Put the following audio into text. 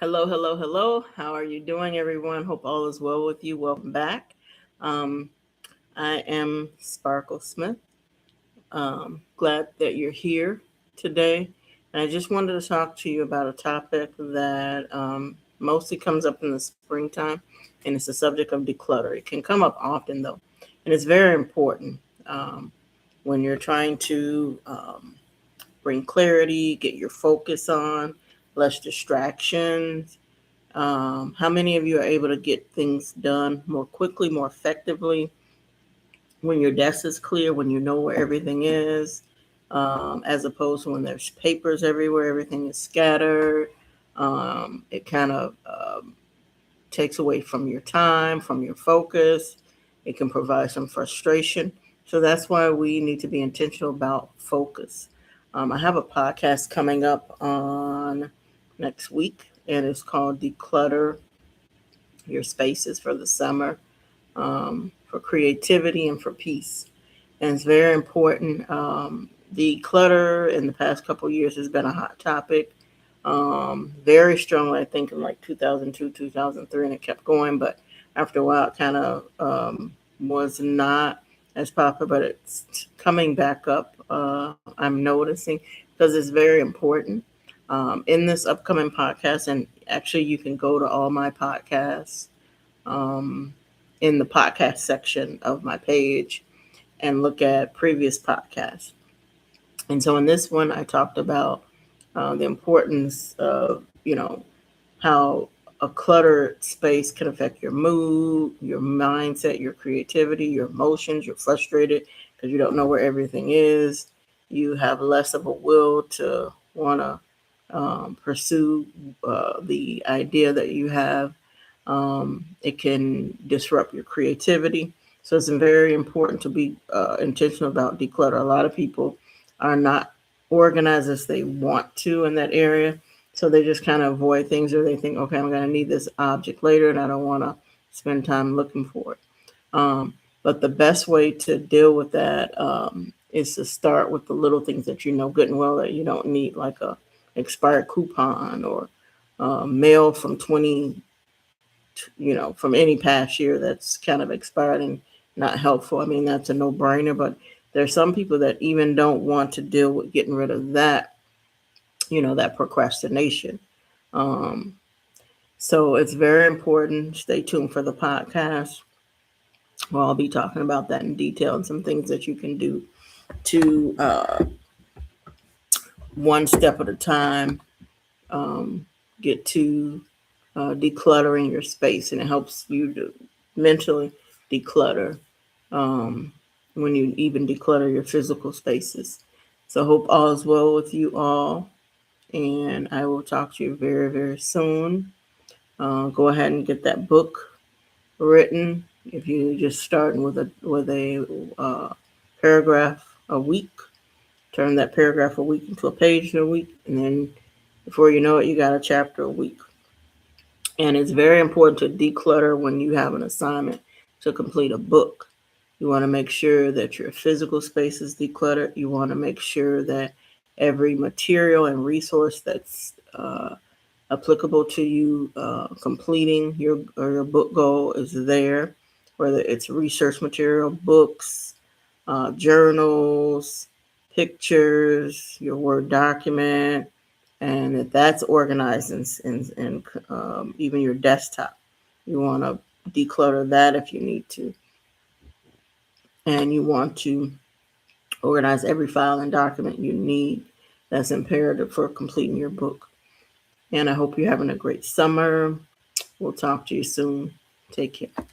Hello, hello, hello. How are you doing, everyone? Hope all is well with you. Welcome back. Um, I am Sparkle Smith. Glad that you're here today. And I just wanted to talk to you about a topic that mostly comes up in the springtime, and it's the subject of declutter. It can come up often, though, and it's very important when you're trying to bring clarity, get your focus on, less distractions. How many of you are able to get things done more quickly, more effectively when your desk is clear, when you know where everything is, as opposed to when there's papers everywhere, everything is scattered? It kind of takes away from your time, from your focus. It can provide some frustration. So that's why we need to be intentional about focus. I have a podcast coming up on next week, and it's called Declutter Your Spaces for the Summer, for creativity and for peace. And it's very important. Declutter in the past couple of years has been a hot topic, very strongly, I think, in like 2002, 2003, and it kept going. But after a while, it kind of was not as popular, but it's coming back up. I'm noticing because it's very important. In this upcoming podcast, and actually, you can go to all my podcasts um, in the podcast section of my page and look at previous podcasts. And so in this one, I talked about the importance of, how a cluttered space can affect your mood, your mindset, your creativity, your emotions. You're frustrated because you don't know where everything is. You have less of a will to want to pursue the idea that you have. It can disrupt your creativity. So it's very important to be intentional about declutter. A lot of people are not organized as they want to in that area. So they just kind of avoid things, or they think, okay, I'm going to need this object later and I don't want to spend time looking for it. But the best way to deal with that is to start with the little things that you know good and well that you don't need, like a expired coupon or mail from from any past year that's kind of expired and not helpful. I mean, that's a no-brainer, but there's some people that even don't want to deal with getting rid of that, that procrastination. Um, so it's very important. Stay tuned for the podcast. Well, I'll be talking about that in detail and some things that you can do to one step at a time um, get to decluttering your space, and it helps you to mentally declutter um, when you even declutter your physical spaces. So, hope all is well with you all, and I will talk to you very, very soon. Go ahead and get that book written. If you just starting with a paragraph a week, turn that paragraph a week into a page in a week, and then before you know it, you got a chapter a week. And it's very important to declutter when you have an assignment to complete a book. You want to make sure that your physical space is decluttered. You want to make sure that every material and resource that's applicable to you completing your book goal is there, whether it's research material, books, journals, pictures, your Word document, and if that's organized in even your desktop, you want to declutter that if you need to. And you want to organize every file and document you need that's imperative for completing your book. And I hope you're having a great summer. We'll talk to you soon. Take care.